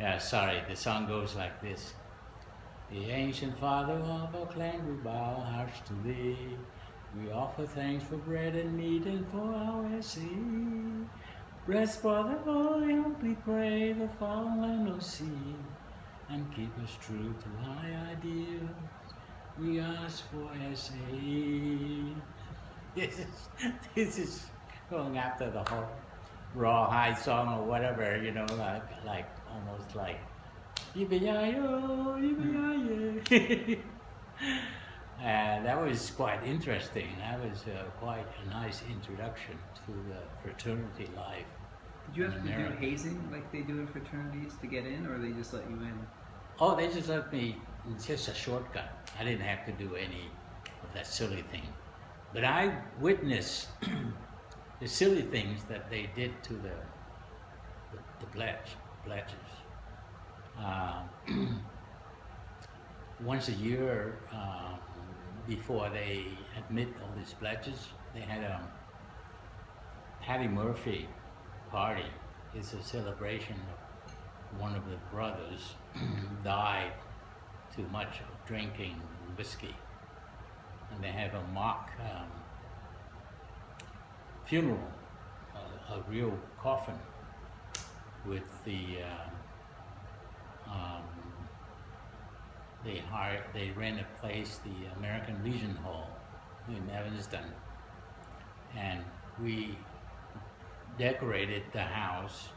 Yeah, sorry, the song goes like this. The ancient father of our clan, we bow our hearts to thee. We offer thanks for bread and meat and for our sea. Bless for the holy, we pray, the fallen land of sea. And keep us true to high ideals. We ask for SA. This is going after the whole rawhide song or whatever, like almost like yippee-yi-yo, yippee-yi-yay. And that was quite interesting. That was quite a nice introduction to the fraternity life. Did you have in to do America. hazing like they do in fraternities to get in, or they just let you in? Oh, they just let me, it's just a shortcut. I didn't have to do any of that silly thing. But I witnessed the silly things that they did to the pledges. Once a year, before they admit all these pledges, they had a Patty Murphy party. It's a celebration of one of the brothers who died too much of drinking whiskey. And they have a mock funeral, a real coffin with the they rent a place, the American Legion Hall in Evanston, and we decorated the house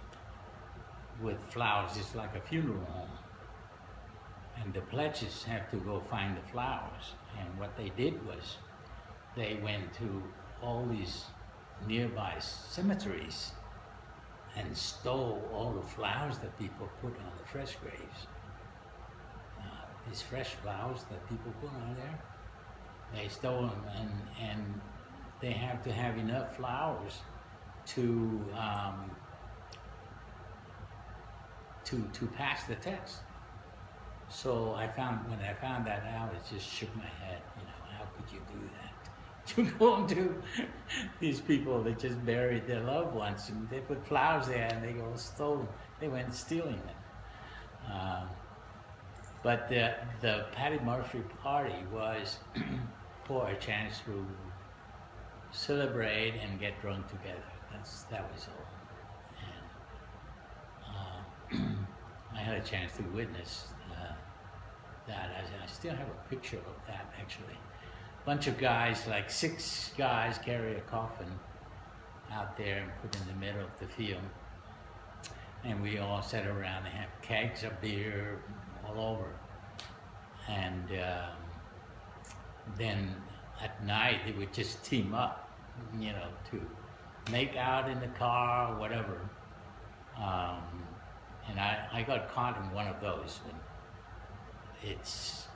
with flowers, just like a funeral home. And the pledges have to go find the flowers. And what they did was they went to all these nearby cemeteries and stole all the flowers that people put on the fresh graves. These fresh flowers that people put on there, they stole them, and they have to have enough flowers to pass the test. So when I found that out, it just shook my head. How could you do that? You go to these people that just buried their loved ones, and they put flowers there, and they go stole. They went stealing them. But the Patty Murphy party was for a chance to celebrate and get drunk together. That was all. And I had a chance to witness that. I still have a picture of that, actually. Bunch of guys, like 6 guys, carry a coffin out there and put in the middle of the field. And we all sat around and had kegs of beer all over. And then at night, they would just team up, to make out in the car or whatever. And I got caught in one of those. It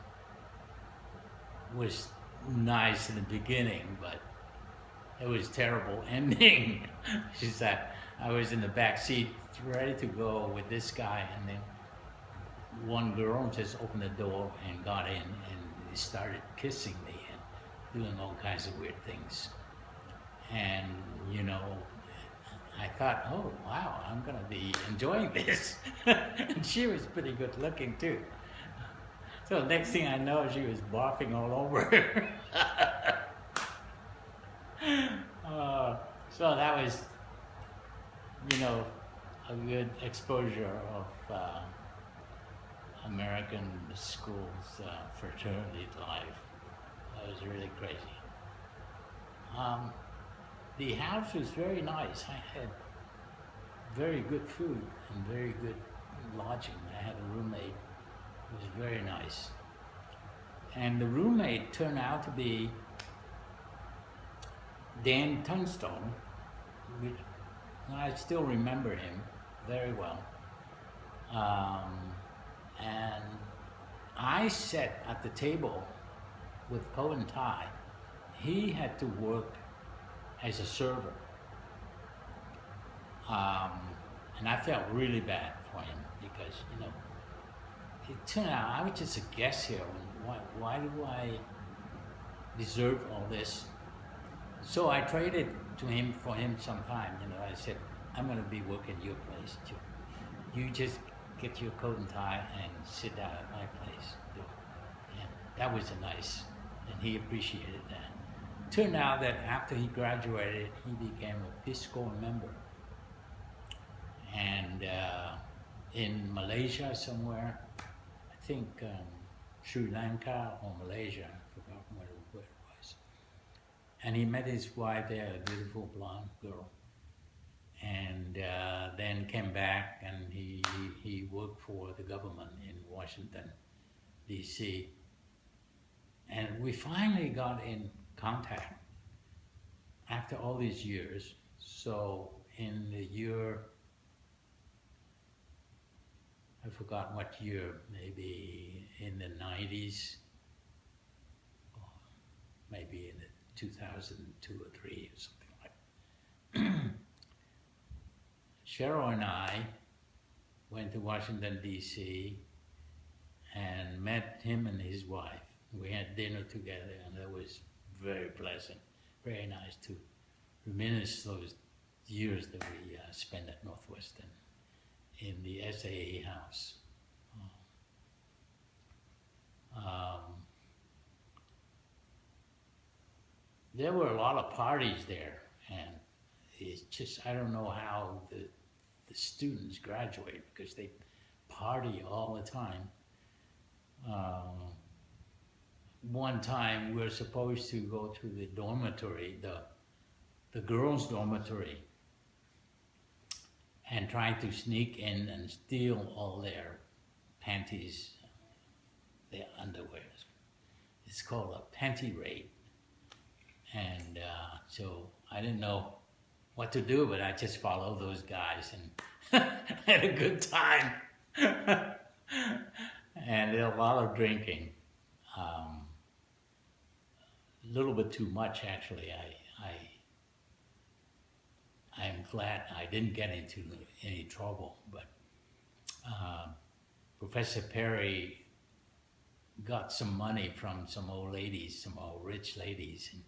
was nice in the beginning, but it was terrible ending. Is that I was in the back seat ready to go with this guy, and then one girl just opened the door and got in, and they started kissing me and doing all kinds of weird things. And I thought, oh wow, I'm gonna be enjoying this. And she was pretty good looking too. So next thing I know, she was barfing all over. So that was, a good exposure of American schools fraternity life. That was really crazy. The house was very nice. I had very good food and very good lodging. I had a roommate. It was very nice. And the roommate turned out to be Dan Tunstone, which I still remember him very well. And I sat at the table with coat and tie. He had to work as a server. And I felt really bad for him because, it turned out I was just a guest here. Why do I deserve all this? So I traded to him for him some time. I said, I'm going to be working your place too. You just get your coat and tie and sit down at my place. And that was and he appreciated that. Turned out that after he graduated, he became a Peace Corps member. And in Malaysia somewhere, I think Sri Lanka or Malaysia, I forgot where it was. And he met his wife there, a beautiful blonde girl. And then came back and he worked for the government in Washington, D.C. And we finally got in contact after all these years. So in the year, I forgot what year, maybe in the 90s, or maybe in the 2002 or 3 or something like that. Cheryl and I went to Washington, D.C. and met him and his wife. We had dinner together, and that was very pleasant, very nice to reminisce those years that we spent at Northwestern in the SAE house. There were a lot of parties there, and it's just, I don't know how the students graduate, because they party all the time. One time we were supposed to go to the dormitory, the girls' dormitory, and try to sneak in and steal all their panties, their underwear. It's called a panty raid. And so I didn't know what to do, but I just followed those guys and had a good time. And a lot of drinking. A little bit too much, actually. I'm glad I didn't get into any trouble, but Professor Perry got some money from some old ladies, some old rich ladies, and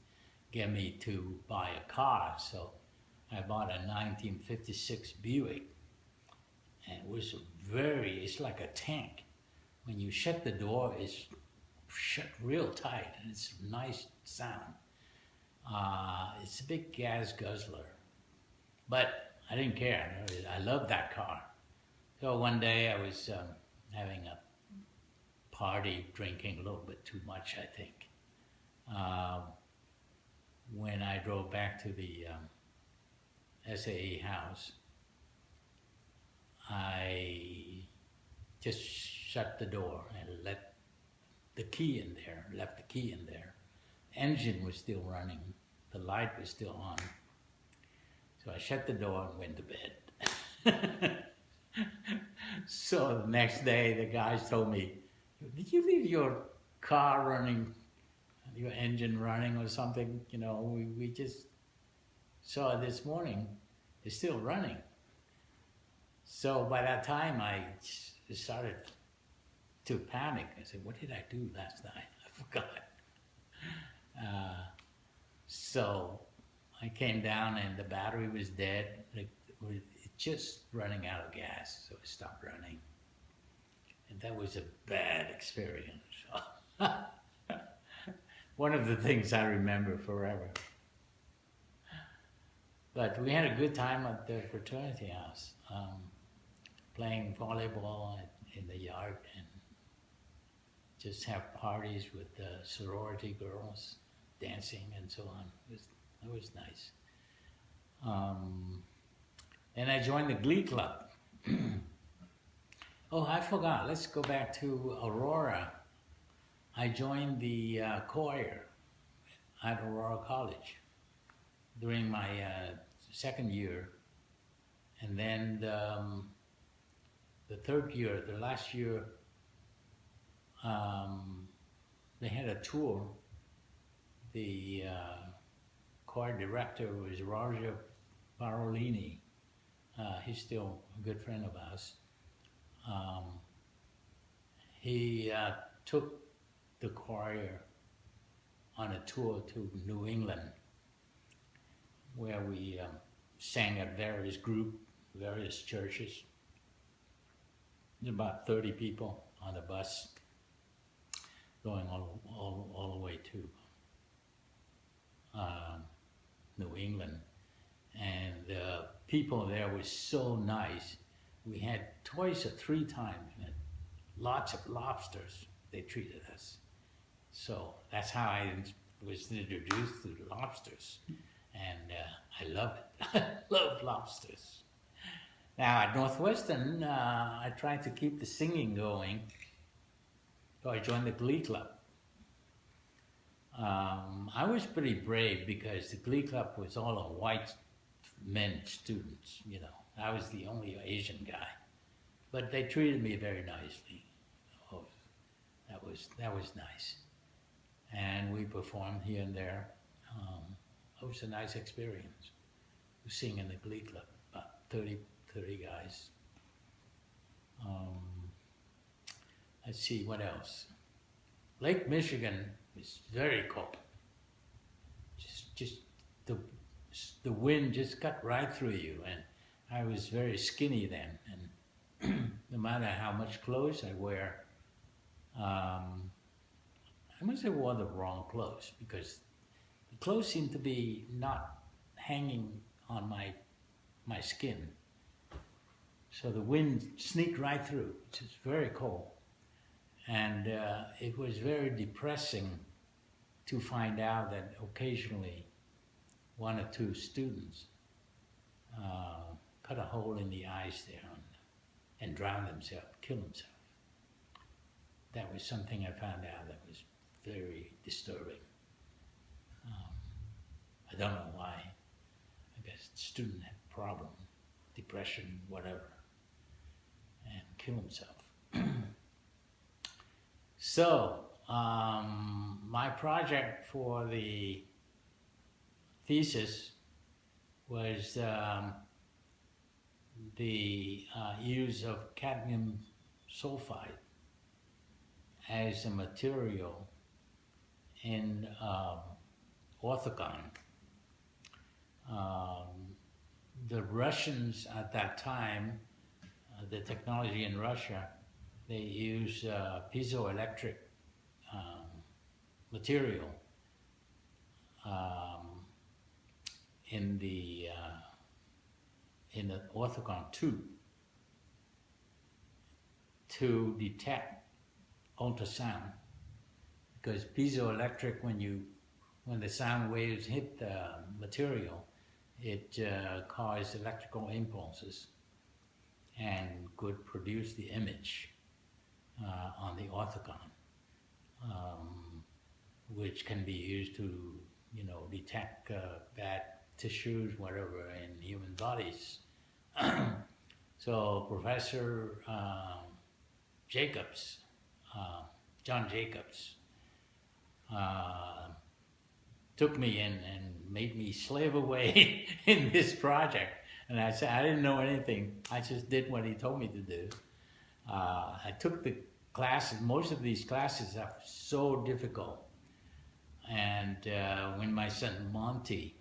gave me to buy a car. So I bought a 1956 Buick, and it was it's like a tank. When you shut the door, it's shut real tight, and it's a nice sound. It's a big gas guzzler, but I didn't care. I loved that car. So one day I was having a party, drinking a little bit too much, I think. When I drove back to the SAE house, I just shut the door and left the key in there. Engine was still running, the light was still on. So I shut the door and went to bed. So the next day the guys told me, "Did you leave your car running, your engine running or something? You know, we just saw it this morning, it's still running." So by that time I started to panic. I said, "What did I do last night? I forgot." So I came down and the battery was dead. It was just running out of gas, so it stopped running. And that was a bad experience. One of the things I remember forever. But we had a good time at the fraternity house, playing volleyball in the yard and just have parties with the sorority girls, dancing and so on. It was nice. And I joined the Glee Club. Oh, I forgot. Let's go back to Aurora. I joined the choir at Aurora College during my second year. And then the third year, the last year, they had a tour. The choir director was Roger Parolini. He's still a good friend of ours. He took the choir on a tour to New England, where we sang at various churches. There's about 30 people on the bus going all the way to New England. And the people there were so nice. We had twice or three times, and lots of lobsters. They treated us. So that's how I was introduced to lobsters. And I love it. I love lobsters. Now at Northwestern, I tried to keep the singing going. So I joined the Glee Club. I was pretty brave because the Glee Club was all of white men students, you know. I was the only Asian guy. But they treated me very nicely. Oh, that was nice. And we performed here and there. It was a nice experience to sing in the Glee Club, about 30 guys. Let's see, what else? Lake Michigan is very cold. Just the wind just cut right through you, and I was very skinny then, and no matter how much clothes I wear, I must have worn the wrong clothes because the clothes seem to be not hanging on my skin. So the wind sneaked right through. It's very cold. And it was very depressing to find out that occasionally one or two students cut a hole in the ice there and drowned themselves, killed themselves. That was something I found out that was very disturbing. I don't know why. I guess the student had a problem, depression, whatever, and killed himself. So, my project for the thesis was the use of cadmium sulfide as a material in orthicon. The Russians at that time, the technology in Russia, they use piezoelectric material in the orthicon tube to detect ultrasound, because piezoelectric, when the sound waves hit the material, it causes electrical impulses and could produce the image on the orthicon, which can be used to, detect bad tissues, whatever, in human bodies. So Professor Jacobs, John Jacobs, took me in and made me slave away in this project. And I said, I didn't know anything. I just did what he told me to do. I took the classes. Most of these classes are so difficult. And when my son Monty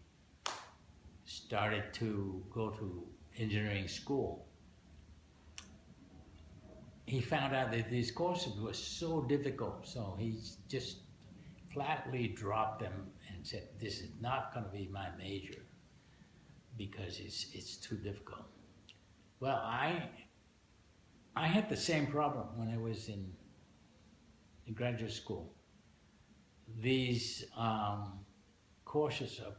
started to go to engineering school, he found out that these courses were so difficult, so he just flatly dropped them and said, this is not going to be my major because it's too difficult. Well, I had the same problem when I was in graduate school. These courses of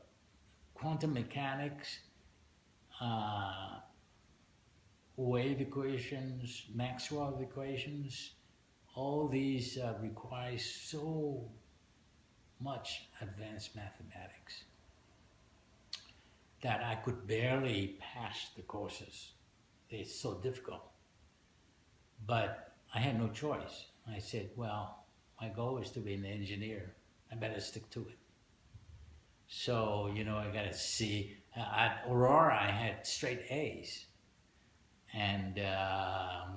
quantum mechanics, wave equations, Maxwell equations, all these require so much advanced mathematics that I could barely pass the courses. They're so difficult. But I had no choice. I said, well, my goal is to be an engineer. I better stick to it. So, I got to see. At Aurora, I had straight A's. And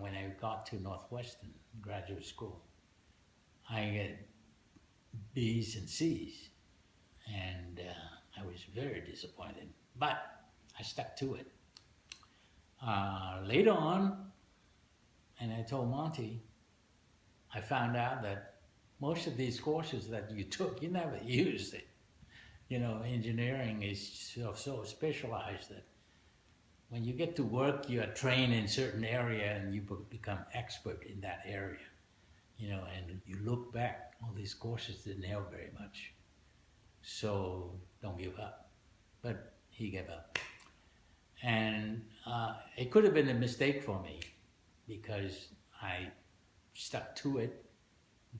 when I got to Northwestern graduate school, I had B's and C's. And I was very disappointed. But I stuck to it. Later on, And I told Monty, I found out that most of these courses that you took, you never used it. You know, engineering is so specialized that when you get to work, you are trained in certain area and you become expert in that area. You know, and you look back, all these courses didn't help very much. So don't give up. But he gave up. And it could have been a mistake for me because I stuck to it,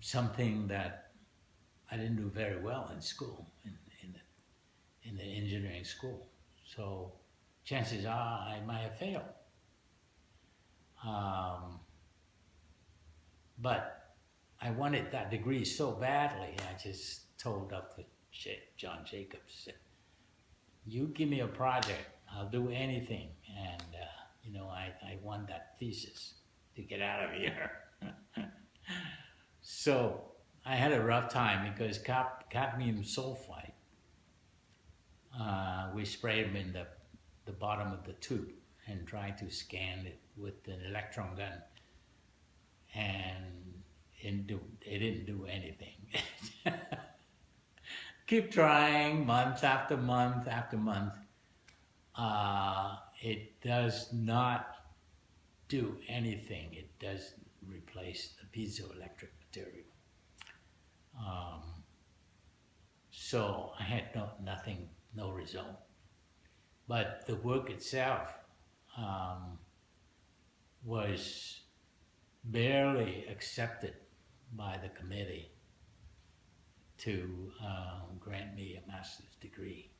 something that I didn't do very well in school, in the engineering school. So chances are I might have failed. But I wanted that degree so badly, I just told Dr. John Jacobs, said, you give me a project, I'll do anything. And, you know, I want that thesis to get out of here. So I had a rough time because cadmium sulfide, we sprayed them in the bottom of the tube and tried to scan it with an electron gun. And it didn't do anything. Keep trying month after month after month. It does not do anything. It doesn't replace the piezoelectric material. So I had nothing, no result. But the work itself was barely accepted by the committee to grant me a master's degree.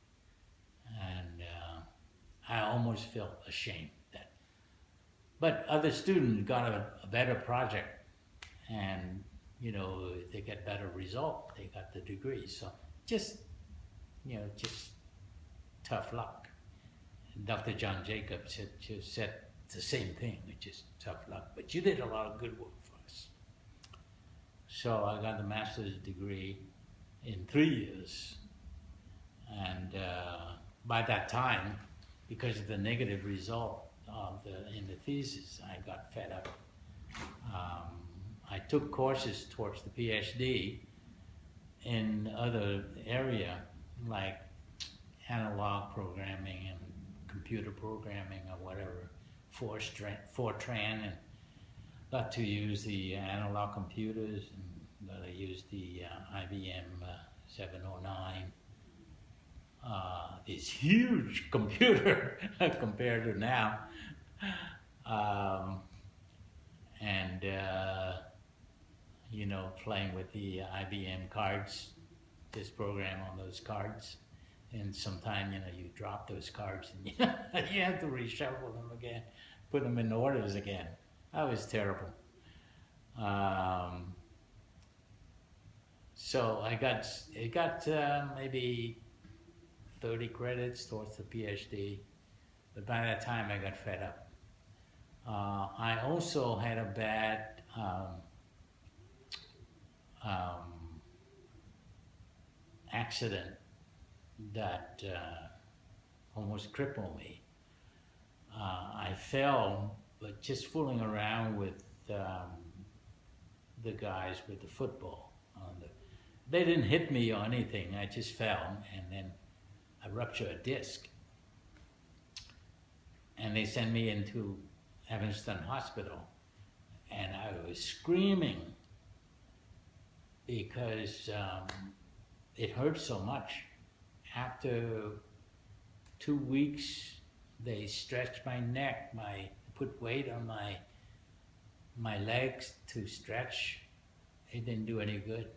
And I almost felt ashamed that. But other students got a better project and, you know, they get better result, they got the degree. So just, you know, just tough luck. And Dr. John Jacobs said the same thing, which is tough luck. But you did a lot of good work for us. So I got the master's degree in 3 years. And by that time, because of the negative result in the thesis, I got fed up. I took courses towards the PhD in other area, like analog programming and computer programming or whatever, Fortran, and got to use the analog computers, and got to use the IBM 709. This huge computer compared to now. You know, playing with the IBM cards, just program on those cards. And sometime, you know, you drop those cards and you have to reshuffle them again, put them in orders again. That was terrible. So I got maybe 30 credits towards the PhD, but by that time I got fed up. I also had a bad accident that almost crippled me. I fell, but just fooling around with the guys with the football. They didn't hit me or anything, I just fell, and then I ruptured a disc. And they sent me into Evanston Hospital, and I was screaming because it hurt so much. After 2 weeks, they stretched my neck, put weight on my legs to stretch. It didn't do any good.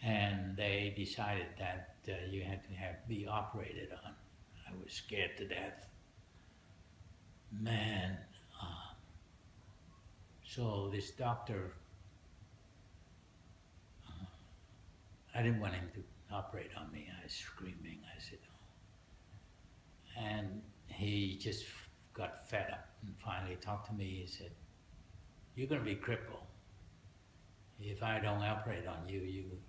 And they decided that you had to be operated on. I was scared to death. Man. So this doctor, I didn't want him to operate on me. I was screaming. I said, oh. And he just got fed up and finally talked to me. He said, you're going to be crippled. If I don't operate on you,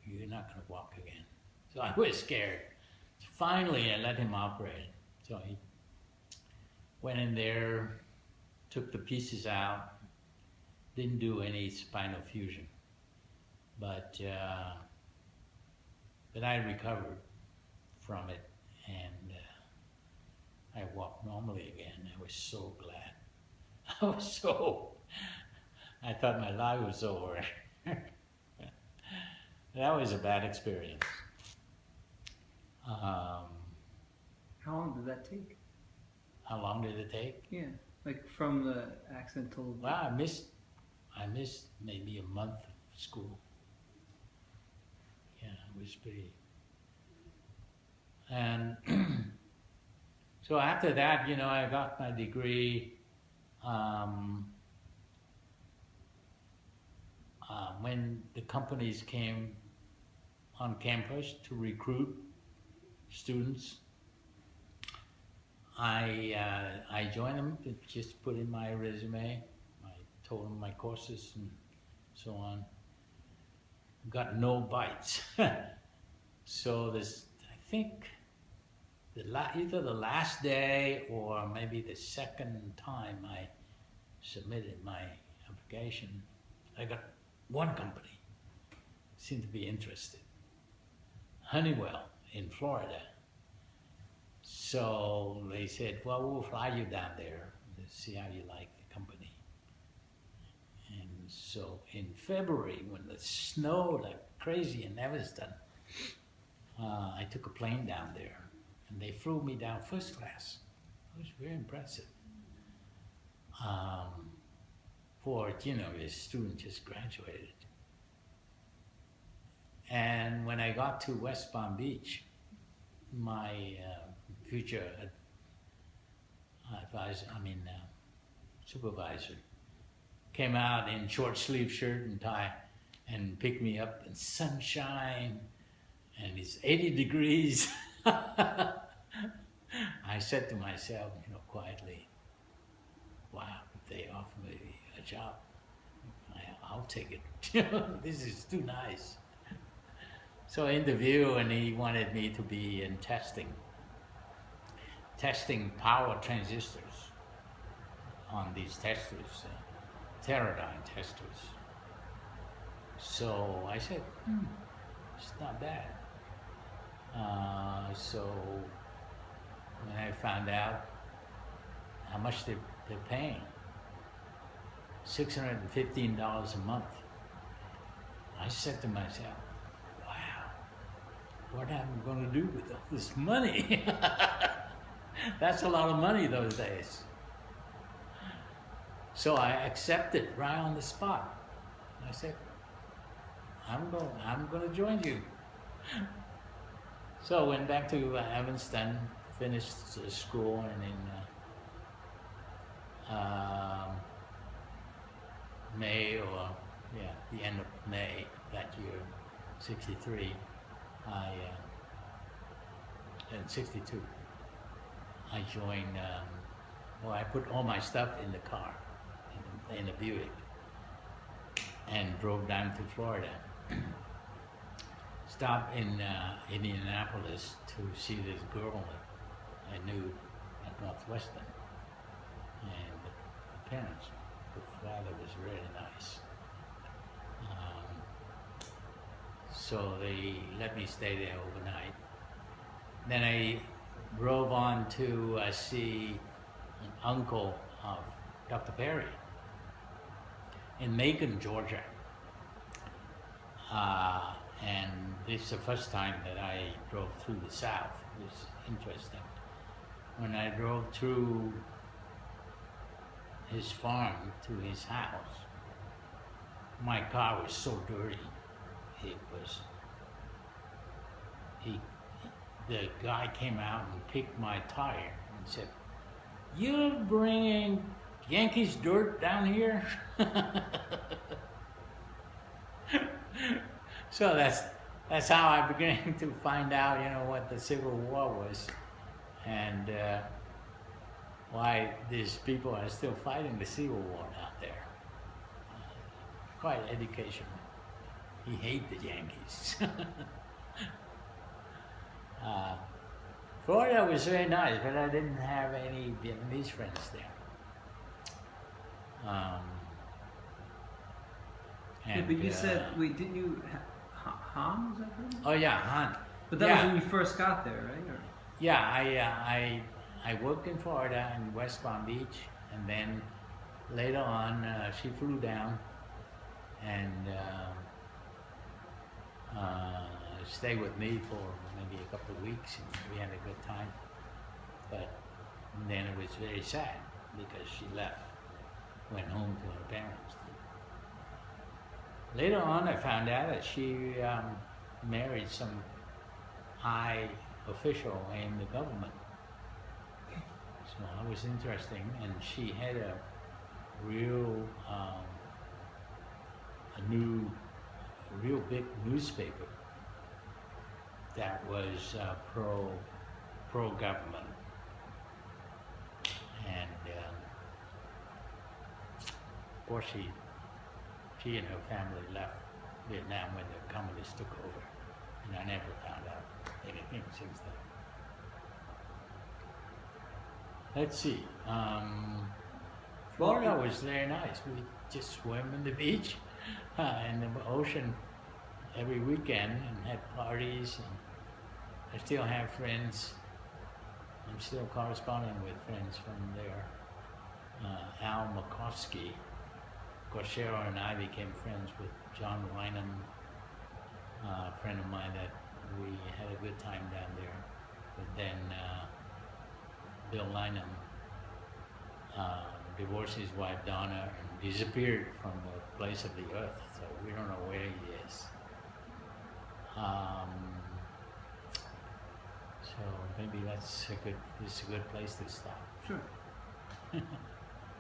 you're not going to walk again. So I was scared. So finally, I let him operate. So he went in there, took the pieces out, didn't do any spinal fusion, but I recovered from it, and I walked normally again. I was so glad. I thought my life was over. That was a bad experience. How long did that take? How long did it take? Yeah, like from the accident till. Well, I missed maybe a month of school. Yeah, it was pretty. And so after that, I got my degree. When the companies came on campus to recruit students, I joined them, just put in my resume. I told them my courses and so on. Got no bites. So this, I think, either the last day or maybe the second time I submitted my application, I got one company seemed to be interested. Honeywell in Florida. So they said, well, we'll fly you down there to see how you like the company. And so in February, when it snowed like crazy in Evanston, I took a plane down there, and they flew me down first class. It was very impressive. For, a student just graduated. And when I got to West Palm Beach, my future supervisor came out in short sleeve shirt and tie and picked me up in sunshine, and it's 80 degrees. I said to myself, quietly, wow, if they offer me a job, I'll take it. This is too nice. So I interviewed, and he wanted me to be in testing power transistors on these testers, Teradyne testers. So I said, it's not bad. So when I found out how much they're paying, $615 a month, I said to myself, wow, what am I going to do with all this money? That's a lot of money those days. So I accepted right on the spot. I said, I'm going to join you. So I went back to Evanston, finished school, and in May, the end of May that year, 63, in 62, I joined, I put all my stuff in the car, in a Buick, and drove down to Florida. Stopped in Indianapolis to see this girl that I knew at Northwestern, and the parents, the father was really nice. So they let me stay there overnight. Then I drove on to see an uncle of Dr. Perry in Macon, Georgia. And this is the first time that I drove through the South. It was interesting. When I drove through his farm to his house, my car was so dirty. The guy came out and picked my tire and said, "You're bringing Yankees dirt down here?" So that's how I began to find out, what the Civil War was, and why these people are still fighting the Civil War out there. Quite educational. He hated the Yankees. Florida was very nice, but I didn't have any Vietnamese friends there. Um, Yeah, but you said, wait, didn't you, Han, was that her name? oh yeah, Han. But that Yeah. was when you first got there, right? Or? Yeah, I worked in Florida in West Palm Beach, and then later on she flew down and stayed with me for maybe a couple of weeks, and we had a good time. But then it was very sad because she left, went home to her parents. Later on, I found out that she married some high official in the government. So it was interesting, and she had a real, real big newspaper that was pro government, and of course she and her family left Vietnam when the communists took over, and I never found out anything since then. Let's see. Florida was very nice. We just swam in the beach in the ocean every weekend and had parties. And I still have friends. I'm still corresponding with friends from there. Al Makovsky. Of course, Cheryl and I became friends with John Wynham, a friend of mine that we had a good time down there. But then Bill Lynham divorced his wife Donna and disappeared from the place of the earth, so we don't know where he is. So maybe this is a good place to stop. Sure.